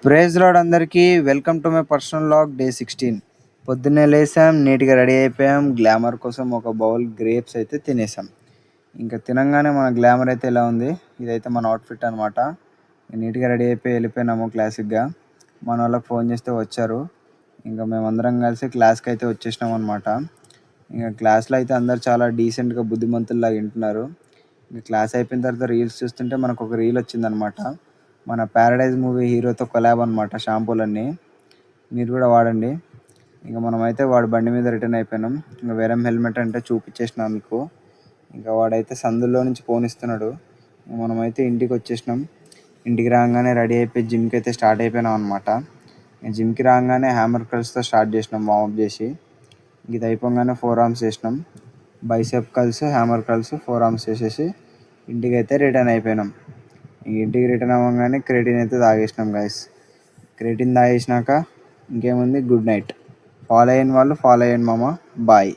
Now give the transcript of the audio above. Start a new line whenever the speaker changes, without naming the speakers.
Praise lord అందరికీ welcome to my personal log day 16. పొద్దున్నే లేసాం, నీట్గా రెడీ అయిపోయాం. గ్లామర్ కోసం ఒక బౌల్ గ్రేప్స్ అయితే తినేసాం. ఇంకా తినంగానే మన గ్లామర్ అయితే ఎలా ఉంది, ఇదైతే మన అవుట్ఫిట్ అనమాట. నీట్గా రెడీ అయిపోయి వెళ్ళిపోయినాము క్లాసిక్గా. మన వాళ్ళకి ఫోన్ చేస్తే వచ్చారు. ఇంకా మేమందరం కలిసి క్లాస్కి అయితే వచ్చేసినాం అనమాట. ఇంకా క్లాస్లో అయితే అందరు చాలా డీసెంట్గా బుద్ధిమంతుల్లాగా వింటున్నారు. ఇంకా క్లాస్ అయిపోయిన తర్వాత రీల్స్ చూస్తుంటే మనకు ఒక రీల్ వచ్చిందనమాట. మన ప్యారడైజ్ మూవీ హీరోతో కొలాబ్ అనమాట షాంపూలన్నీ. మీరు కూడా వాడండి. ఇంకా మనమైతే వాడు బండి మీద రిటర్న్ అయిపోయినాం. ఇంకా వేరే హెల్మెట్ అంటే చూపించేసినాం మీకు. ఇంకా వాడైతే సందులో నుంచి ఫోన్ ఇస్తున్నాడు. మనమైతే ఇంటికి వచ్చేసినాం. ఇంటికి రాగానే రెడీ అయిపోయి జిమ్కి అయితే స్టార్ట్ అయిపోయినాం అనమాట. జిమ్కి రాగానే హ్యామర్ కర్ల్స్తో స్టార్ట్ చేసినాం వార్మప్ చేసి. ఇది అయిపోగానే 4 ఆర్మ్స్ చేసినాం. Bicep curls, hammer curls, 4 arms చేసేసి ఇంటికి అయితే రిటర్న్ అయిపోయినాం. ఇంటికి రిటర్న్ అవ్వగానే క్రియేటిన్ అయితే తాగేసినాం గైస్. క్రియేటిన్ తాగేసినాక ఇంకేముంది, గుడ్ నైట్. ఫాలో అయిన వాళ్ళు ఫాలో అయ్యండి మామ. బాయ్.